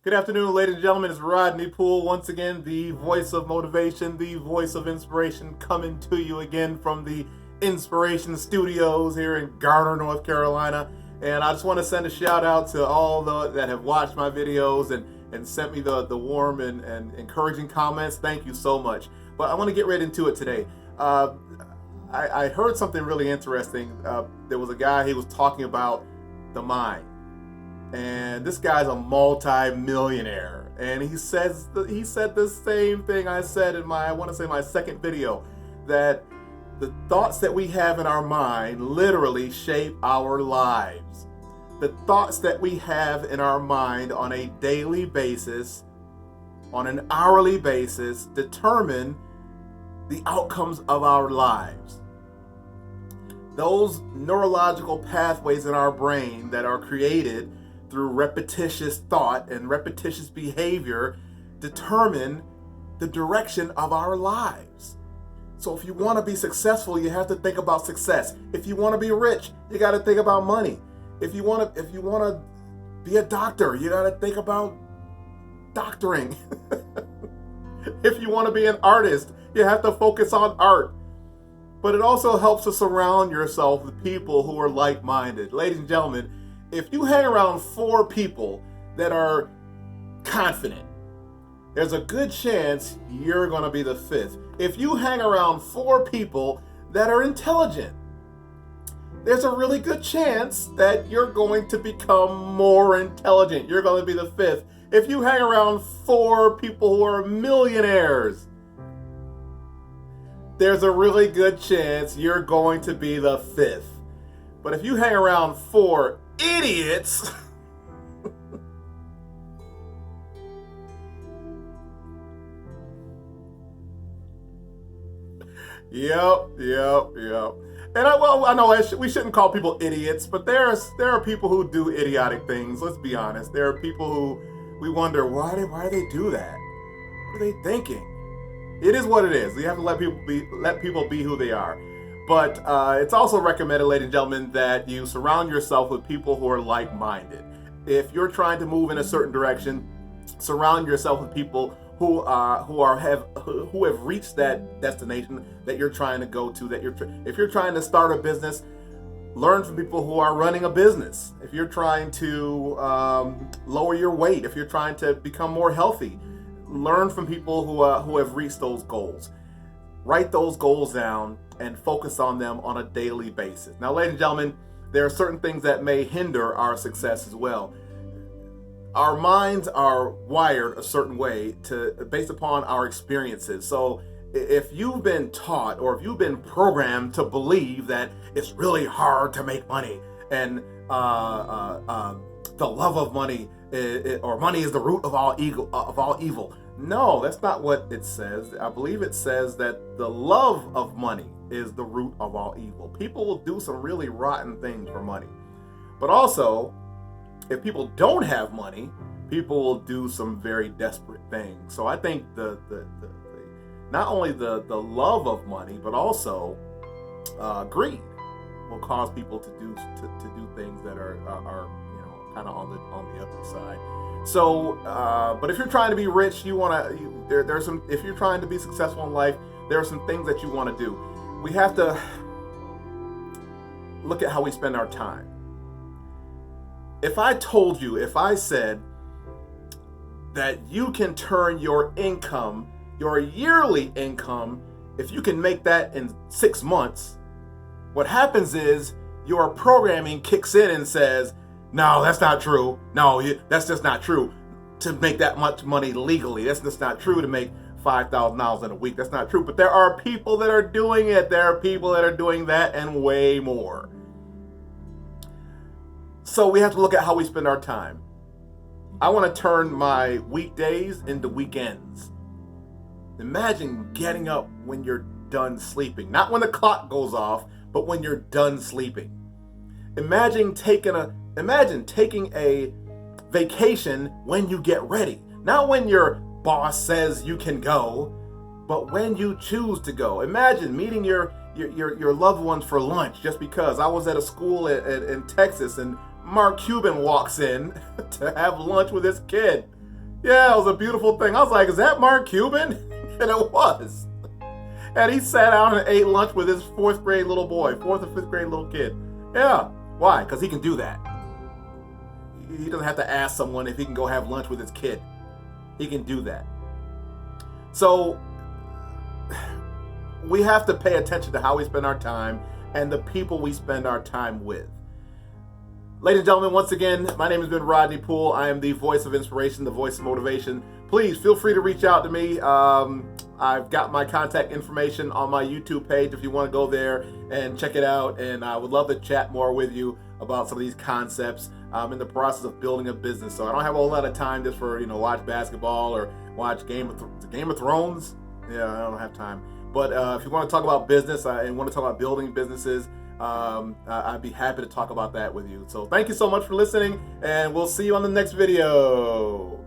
Good afternoon, ladies and gentlemen. It's Rodney Poole once again, the voice of motivation, the voice of inspiration, coming to you again from the Inspiration Studios here in Garner, North Carolina. And I just want to send a shout out to all that have watched my videos and sent me the warm and encouraging comments. Thank you so much. But I want to get right into it today. I heard something really interesting. There was a guy, he was talking about the mind. And this guy's a multi-millionaire, and he said the same thing I said in my second video, that the thoughts that we have in our mind literally shape our lives. The thoughts that we have in our mind on a daily basis, on an hourly basis, determine the outcomes of our lives. Those neurological pathways in our brain that are created through repetitious thought and repetitious behavior determine the direction of our lives. So if you want to be successful, you have to think about success. If you want to be rich, you got to think about money. If you want to be a doctor, you got to think about doctoring. If you want to be an artist, you have to focus on art. But it also helps to surround yourself with people who are like-minded. Ladies and gentlemen, if you hang around 4 people that are confident, there's a good chance you're going to be the 5th. If you hang around 4 people that are intelligent, there's a really good chance that you're going to become more intelligent. You're going to be the 5th. If you hang around 4 people who are millionaires, there's a really good chance you're going to be the 5th. But if you hang around 4 idiots, yep. And I know we shouldn't call people idiots, but there are people who do idiotic things. Let's be honest. There are people who we wonder why do they do that? What are they thinking? It is what it is. You have to let people be who they are. But it's also recommended, ladies and gentlemen, that you surround yourself with people who are like-minded. If you're trying to move in a certain direction, surround yourself with people who have reached that destination that you're trying to go to. If you're trying to start a business, learn from people who are running a business. If you're trying to lower your weight, if you're trying to become more healthy, learn from people who have reached those goals. Write those goals down and focus on them on a daily basis. Now, ladies and gentlemen, there are certain things that may hinder our success as well. Our minds are wired a certain way based upon our experiences. So if you've been taught or if you've been programmed to believe that it's really hard to make money and the love of money or money is the root of all evil. No, that's not what it says. I believe it says that the love of money is the root of all evil. People will do some really rotten things for money. But also, if people don't have money, people will do some very desperate things. So I think not only the love of money, but also greed will cause people to do things that are kind of on the other side. So, but if you're trying to be rich, if you're trying to be successful in life, there are some things that you want to do. We have to look at how we spend our time. If I said that you can turn your income, your yearly income, if you can make that in 6 months, what happens is your programming kicks in and says, no, that's not true. No, that's just not true to make that much money legally. That's just not true to make $5,000 in a week. That's not true. But there are people that are doing it. There are people that are doing that and way more. So we have to look at how we spend our time. I want to turn my weekdays into weekends. Imagine getting up when you're done sleeping. Not when the clock goes off, but when you're done sleeping. Imagine taking a vacation when you get ready. Not when your boss says you can go, but when you choose to go. Imagine meeting your loved ones for lunch just because. I was at a school in Texas and Mark Cuban walks in to have lunch with his kid. Yeah, it was a beautiful thing. I was like, is that Mark Cuban? And it was. And he sat down and ate lunch with his fourth grade little boy, fourth or fifth grade little kid. Yeah. Why? Because he can do that. He doesn't have to ask someone if he can go have lunch with his kid. He can do that. So we have to pay attention to how we spend our time and the people we spend our time with. Ladies and gentlemen, once again, my name has been Rodney Poole. I am the voice of inspiration, the voice of motivation. Please feel free to reach out to me. I've got my contact information on my YouTube page if you want to go there and check it out. And I would love to chat more with you about some of these concepts. I'm in the process of building a business, so I don't have a whole lot of time just for, watch basketball or watch Game of Thrones. Yeah, I don't have time. But if you want to talk about business and want to talk about building businesses, I'd be happy to talk about that with you. So thank you so much for listening, and we'll see you on the next video.